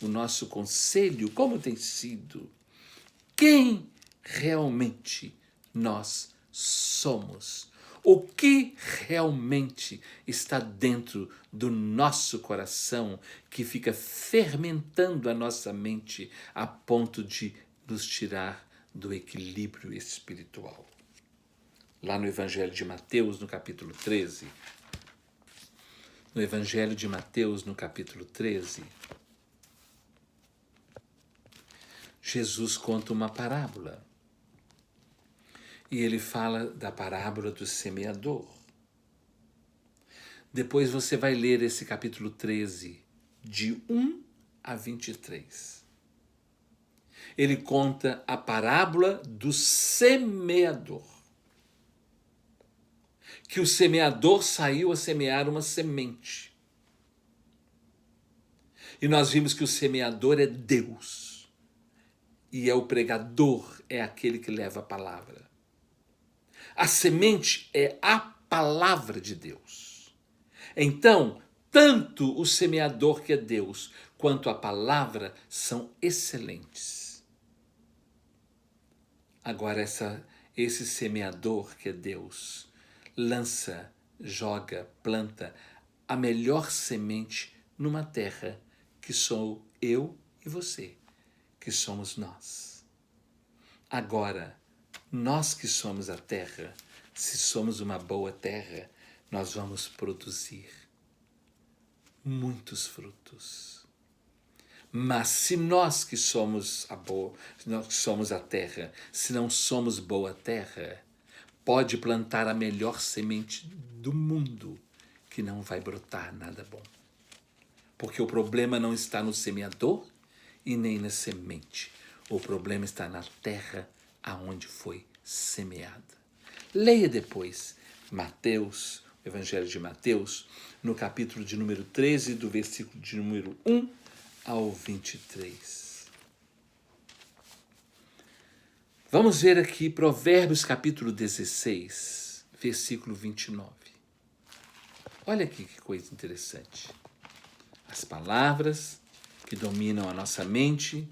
O nosso conselho? Como tem sido? Quem realmente nós somos? O que realmente está dentro do nosso coração que fica fermentando a nossa mente a ponto de nos tirar do equilíbrio espiritual? Lá no Evangelho de Mateus, no capítulo 13, no Evangelho de Mateus, no capítulo 13, Jesus conta uma parábola. E ele fala da parábola do semeador. Depois você vai ler esse capítulo 13, de 1 a 23. Ele conta a parábola do semeador. Que o semeador saiu a semear uma semente. E nós vimos que o semeador é Deus. E é o pregador, é aquele que leva a palavra. A semente é a palavra de Deus. Então, tanto o semeador, que é Deus, quanto a palavra são excelentes. Agora, esse semeador, que é Deus, lança, joga, planta a melhor semente numa terra que sou eu e você, que somos nós. Agora, nós que somos a terra, se somos uma boa terra, nós vamos produzir muitos frutos. Mas se nós que somos nós que somos a terra, se não somos boa terra, pode plantar a melhor semente do mundo, que não vai brotar nada bom. Porque o problema não está no semeador e nem na semente. O problema está na terra aonde foi semeada. Leia depois Mateus, o Evangelho de Mateus, no capítulo de número 13, do versículo de número 1 ao 23. Vamos ver aqui Provérbios capítulo 16, versículo 29. Olha aqui que coisa interessante. As palavras que dominam a nossa mente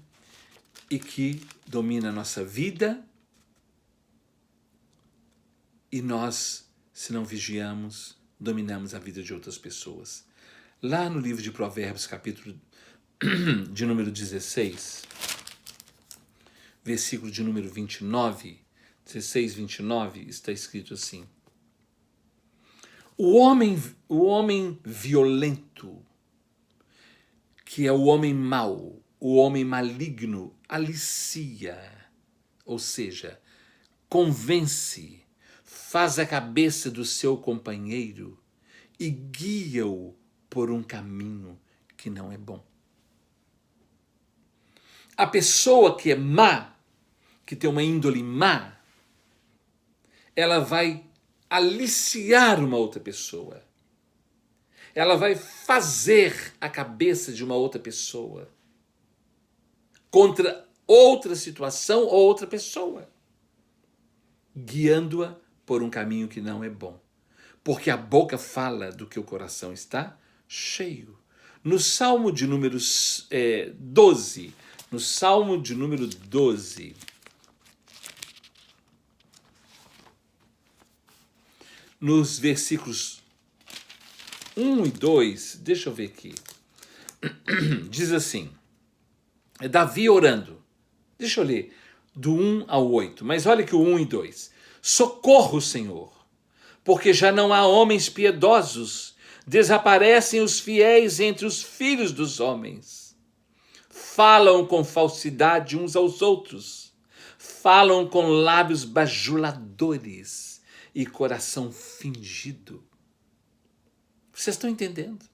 e que dominam a nossa vida, e nós, se não vigiamos, dominamos a vida de outras pessoas. Lá no livro de Provérbios, capítulo de número 16, versículo de número 29, 16, 29, está escrito assim: O homem violento, que é o homem mau, o homem maligno alicia, ou seja, convence, faz a cabeça do seu companheiro e guia-o por um caminho que não é bom. A pessoa que é má, que tem uma índole má, ela vai aliciar uma outra pessoa. Ela vai fazer a cabeça de uma outra pessoa contra outra situação ou outra pessoa, guiando-a por um caminho que não é bom. Porque a boca fala do que o coração está cheio. No Salmo de número 12, no Salmo de número 12, nos versículos 1 e 2, deixa eu ver aqui, diz assim, é Davi orando, deixa eu ler, do 1 ao 8, mas olha que o 1 e 2, socorro, Senhor, porque já não há homens piedosos, desaparecem os fiéis entre os filhos dos homens, falam com falsidade uns aos outros, falam com lábios bajuladores e coração fingido. Vocês estão entendendo?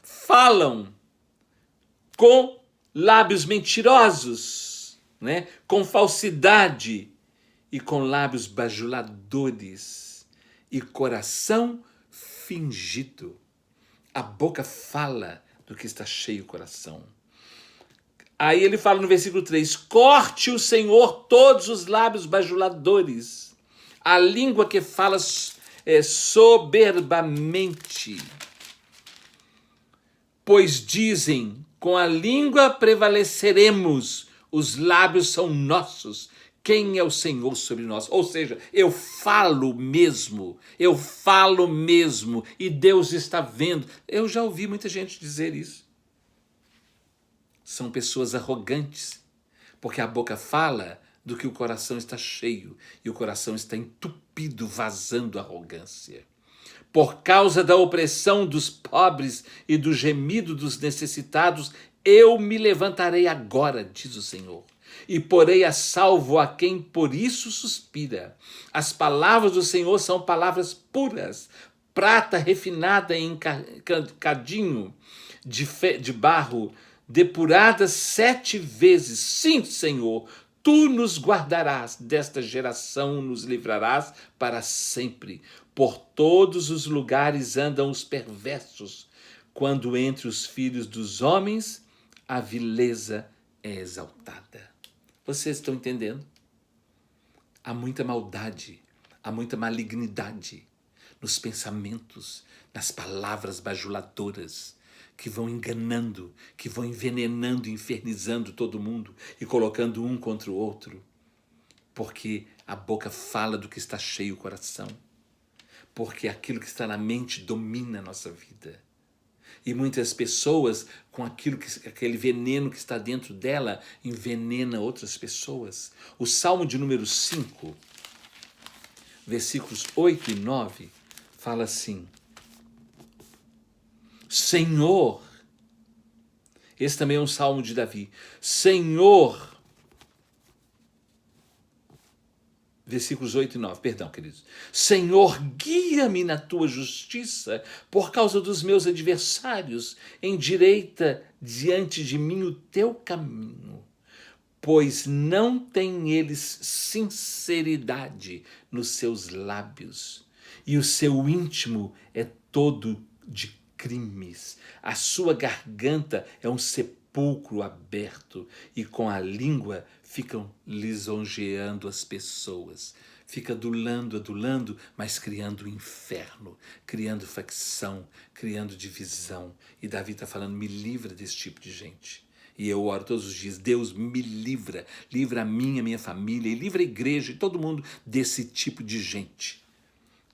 Falam com lábios mentirosos, né? Com falsidade e com lábios bajuladores e coração fingido. A boca fala do que está cheio o coração. Aí ele fala no versículo 3, corte o Senhor todos os lábios bajuladores, a língua que fala soberbamente. Pois dizem, com a língua prevaleceremos, os lábios são nossos. Quem é o Senhor sobre nós? Ou seja, eu falo mesmo, e Deus está vendo. Eu já ouvi muita gente dizer isso. São pessoas arrogantes, porque a boca fala do que o coração está cheio, e o coração está entupido, vazando arrogância. Por causa da opressão dos pobres e do gemido dos necessitados, eu me levantarei agora, diz o Senhor, e porei a salvo a quem por isso suspira. As palavras do Senhor são palavras puras, prata refinada em cadinho de barro, depurada 7 vezes. Sim, Senhor, tu nos guardarás desta geração, nos livrarás para sempre. Por todos os lugares andam os perversos, quando entre os filhos dos homens a vileza é exaltada. Vocês estão entendendo? Há muita maldade, há muita malignidade nos pensamentos, nas palavras bajuladoras, que vão enganando, que vão envenenando, infernizando todo mundo e colocando um contra o outro. Porque a boca fala do que está cheio o coração. Porque aquilo que está na mente domina a nossa vida. E muitas pessoas, com aquele veneno que está dentro dela, envenena outras pessoas. O Salmo de número 5, versículos 8 e 9, fala assim, Senhor, esse também é um salmo de Davi, Senhor, versículos 8 e 9, perdão, queridos. Senhor, guia-me na tua justiça por causa dos meus adversários, endireita diante de mim o teu caminho, pois não têm eles sinceridade nos seus lábios, e o seu íntimo é todo de crimes. A sua garganta é um sepulcro aberto, e com a língua ficam lisonjeando as pessoas. Fica adulando, mas criando inferno, criando facção, criando divisão. E Davi está falando, me livra desse tipo de gente. E eu oro todos os dias, Deus me livra a minha família, e livra a igreja e todo mundo desse tipo de gente.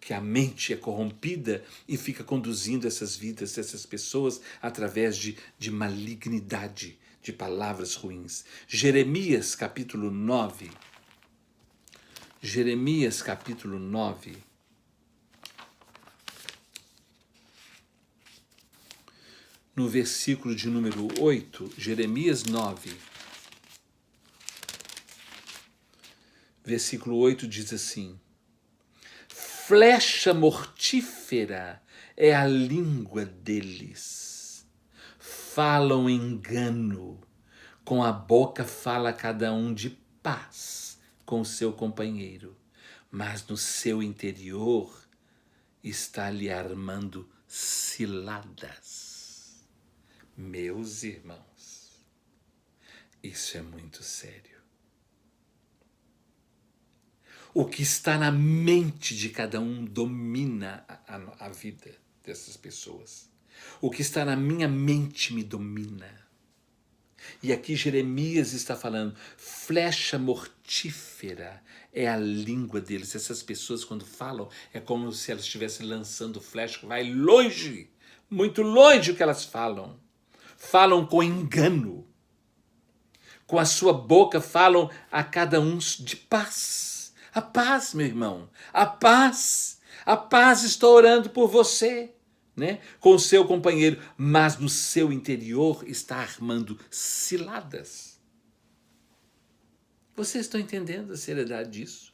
Que a mente é corrompida e fica conduzindo essas vidas, essas pessoas, através de malignidade, de palavras ruins. Jeremias capítulo 9. Jeremias capítulo 9. no versículo de número 8, Jeremias 9, versículo 8 diz assim: flecha mortífera é a língua deles, falam engano, com a boca fala cada um de paz com o seu companheiro, mas no seu interior está lhe armando ciladas. Meus irmãos, isso é muito sério. O que está na mente de cada um domina a vida dessas pessoas. O que está na minha mente me domina. E aqui Jeremias está falando, flecha mortífera é a língua deles. Essas pessoas, quando falam, é como se elas estivessem lançando flecha, vai longe, muito longe o que elas falam. Falam com engano. Com a sua boca falam a cada um de paz. A paz, meu irmão, a paz. A paz, estou orando por você. Né? Com o seu companheiro, mas no seu interior está armando ciladas. Vocês estão entendendo a seriedade disso?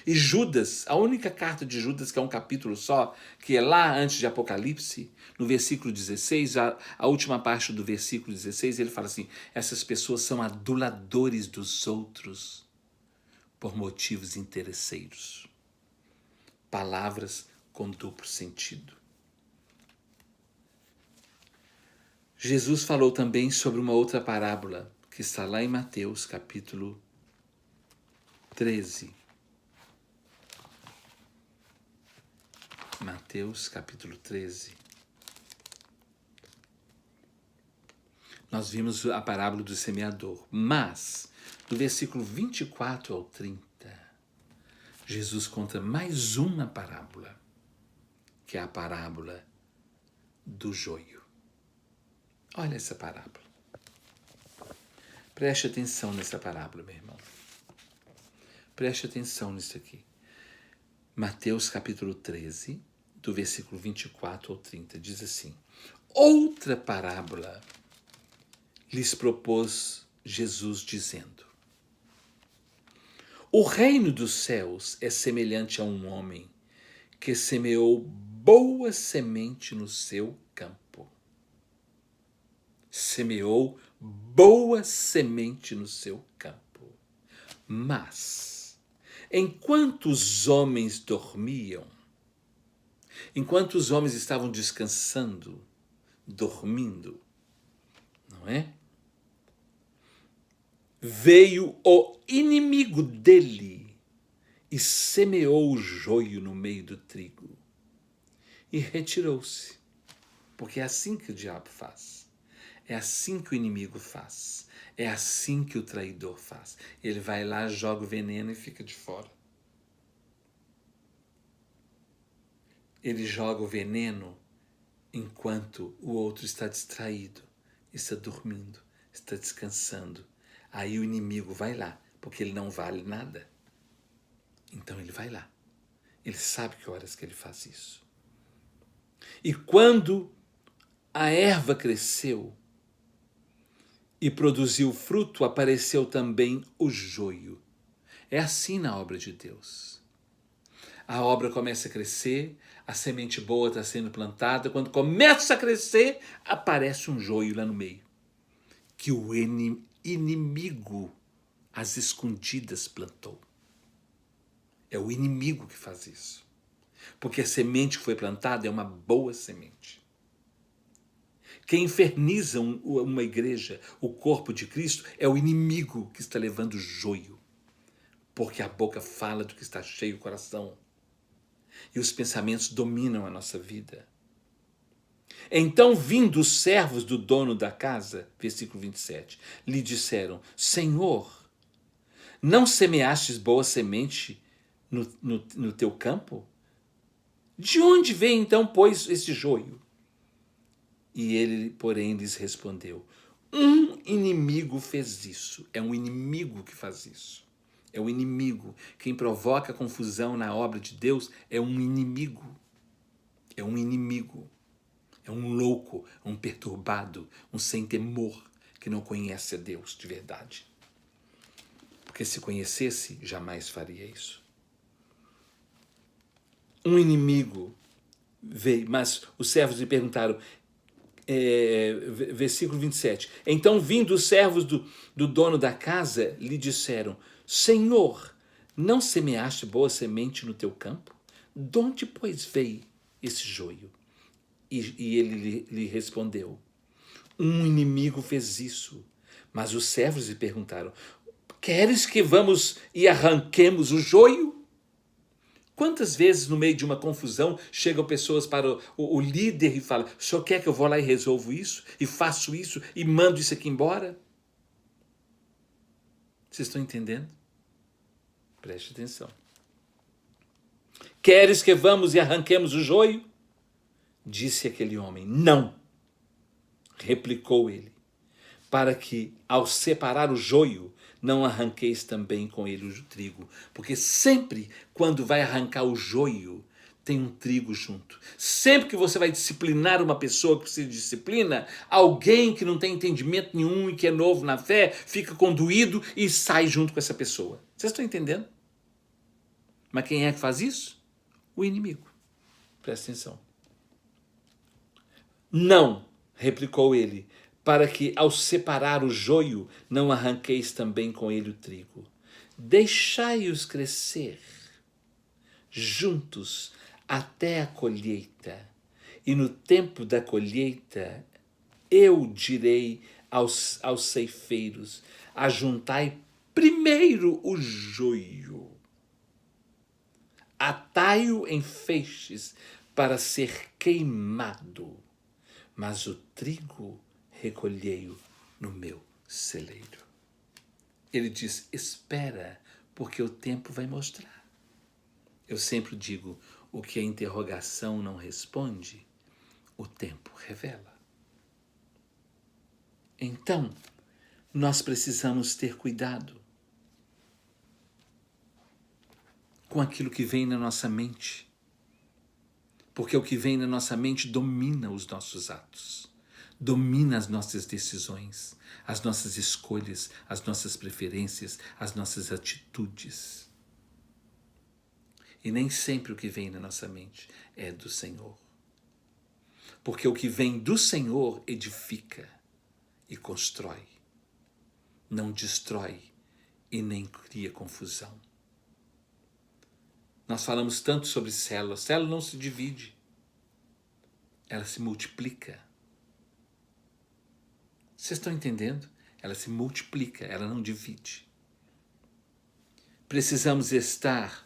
E Judas, a única carta de Judas, que é um capítulo só, que é lá antes de Apocalipse, no versículo 16, a última parte do versículo 16, ele fala assim, essas pessoas são aduladores dos outros por motivos interesseiros. Palavras com duplo sentido. Jesus falou também sobre uma outra parábola, que está lá em Mateus, capítulo 13. Mateus, capítulo 13. Nós vimos a parábola do semeador, mas, do versículo 24 ao 30, Jesus conta mais uma parábola, que é a parábola do joio. Olha essa parábola. Preste atenção nessa parábola, meu irmão. Preste atenção nisso aqui. Mateus capítulo 13, do versículo 24 ao 30, diz assim: outra parábola lhes propôs Jesus, dizendo: o reino dos céus é semelhante a um homem que semeou boa semente no seu campo. Semeou boa semente no seu campo. Mas, enquanto os homens dormiam, enquanto os homens estavam descansando, dormindo, não é? Veio o inimigo dele e semeou o joio no meio do trigo e retirou-se. Porque é assim que o diabo faz. É assim que o inimigo faz. É assim que o traidor faz. Ele vai lá, joga o veneno e fica de fora. Ele joga o veneno enquanto o outro está distraído, está dormindo, está descansando. Aí o inimigo vai lá, porque ele não vale nada. Então ele vai lá. Ele sabe que horas que ele faz isso. E quando a erva cresceu e produziu fruto, apareceu também o joio. É assim na obra de Deus. A obra começa a crescer, a semente boa está sendo plantada, quando começa a crescer, aparece um joio lá no meio, que o inimigo, às escondidas, plantou. É o inimigo que faz isso. Porque a semente que foi plantada é uma boa semente. Quem inferniza uma igreja, o corpo de Cristo, é o inimigo que está levando joio. Porque a boca fala do que está cheio o coração. E os pensamentos dominam a nossa vida. Então, vindo os servos do dono da casa, versículo 27, lhe disseram: Senhor, não semeastes boa semente no teu campo? De onde vem então, pois, esse joio? E ele, porém, lhes respondeu: um inimigo fez isso. É um inimigo que faz isso. É o inimigo. Quem provoca confusão na obra de Deus é um inimigo. É um inimigo. É um louco. um perturbado, um sem temor, que não conhece a Deus de verdade. Porque se conhecesse, jamais faria isso. Um inimigo veio, mas os servos lhe perguntaram, versículo 27. Então, vindo os servos do dono da casa, lhe disseram, Senhor, não semeaste boa semente no teu campo? De onde, pois, veio esse joio? E ele lhe respondeu, um inimigo fez isso. Mas os servos lhe perguntaram, queres que vamos e arranquemos o joio? Quantas vezes no meio de uma confusão chegam pessoas para o líder e falam, o senhor quer que eu vou lá e resolvo isso? E faço isso? E mando isso aqui embora? Vocês estão entendendo? Preste atenção. Queres que vamos e arranquemos o joio? Disse aquele homem, não. Replicou ele, para que ao separar o joio, não arranqueis também com ele o trigo. Porque sempre quando vai arrancar o joio, tem um trigo junto. Sempre que você vai disciplinar uma pessoa que precisa de disciplina, alguém que não tem entendimento nenhum e que é novo na fé, fica conduído e sai junto com essa pessoa. Vocês estão entendendo? Mas quem é que faz isso? O inimigo. Presta atenção. Não, replicou ele, para que ao separar o joio não arranqueis também com ele o trigo. Deixai-os crescer juntos até a colheita, e no tempo da colheita eu direi aos ceifeiros, ajuntai primeiro o joio, atai-o em feixes para ser queimado, mas o trigo recolhei-o no meu celeiro. Ele diz, espera, porque o tempo vai mostrar. Eu sempre digo, o que a interrogação não responde, o tempo revela. Então, nós precisamos ter cuidado com aquilo que vem na nossa mente, porque o que vem na nossa mente domina os nossos atos. Domina as nossas decisões, as nossas escolhas, as nossas preferências, as nossas atitudes. E nem sempre o que vem na nossa mente é do Senhor. Porque o que vem do Senhor edifica e constrói. Não destrói e nem cria confusão. Nós falamos tanto sobre célula. Célula não se divide. Ela se multiplica. Vocês estão entendendo? Ela se multiplica, ela não divide. Precisamos estar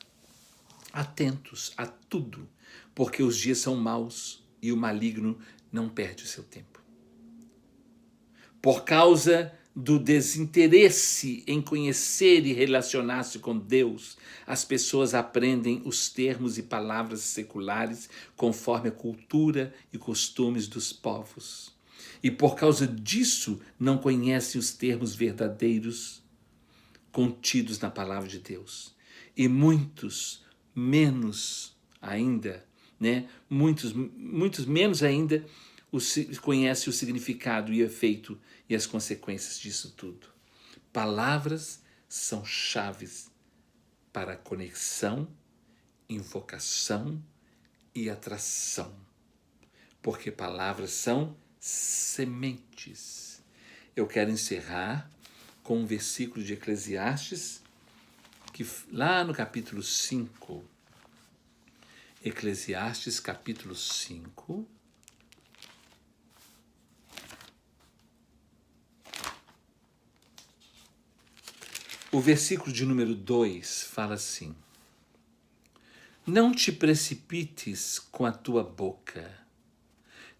atentos a tudo, porque os dias são maus e o maligno não perde o seu tempo. Por causa do desinteresse em conhecer e relacionar-se com Deus, as pessoas aprendem os termos e palavras seculares conforme a cultura e costumes dos povos. E por causa disso não conhecem os termos verdadeiros contidos na palavra de Deus. E muitos menos ainda, muitos menos ainda conhecem o significado e efeito e as consequências disso tudo. Palavras são chaves para conexão, invocação e atração. Porque palavras são sementes. Eu quero encerrar com um versículo de Eclesiastes, que lá no capítulo 5, Eclesiastes capítulo 5, o versículo de número 2 fala assim, não te precipites com a tua boca,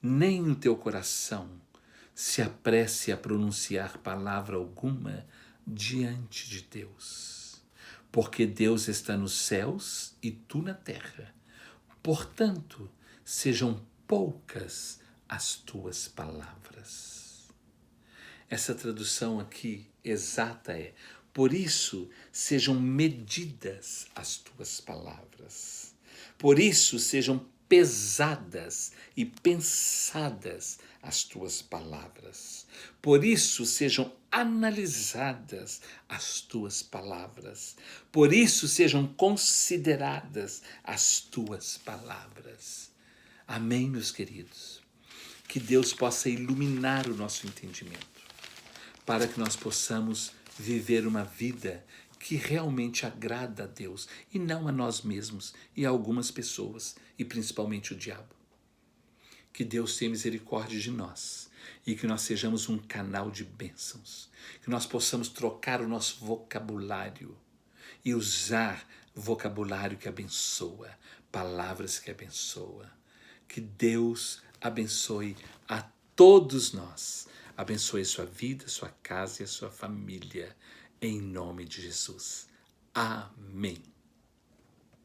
nem no teu coração se apresse a pronunciar palavra alguma diante de Deus. Porque Deus está nos céus e tu na terra. Portanto, sejam poucas as tuas palavras. Essa tradução aqui exata é, por isso sejam medidas as tuas palavras. Por isso sejam pesadas e pensadas as tuas palavras. Por isso sejam analisadas as tuas palavras. Por isso sejam consideradas as tuas palavras. Amém, meus queridos? Que Deus possa iluminar o nosso entendimento, para que nós possamos viver uma vida que realmente agrada a Deus e não a nós mesmos e a algumas pessoas, e principalmente o diabo. Que Deus tenha misericórdia de nós e que nós sejamos um canal de bênçãos, que nós possamos trocar o nosso vocabulário e usar vocabulário que abençoa, palavras que abençoa. Que Deus abençoe a todos nós. Abençoe a sua vida, a sua casa e a sua família. Em nome de Jesus. Amém.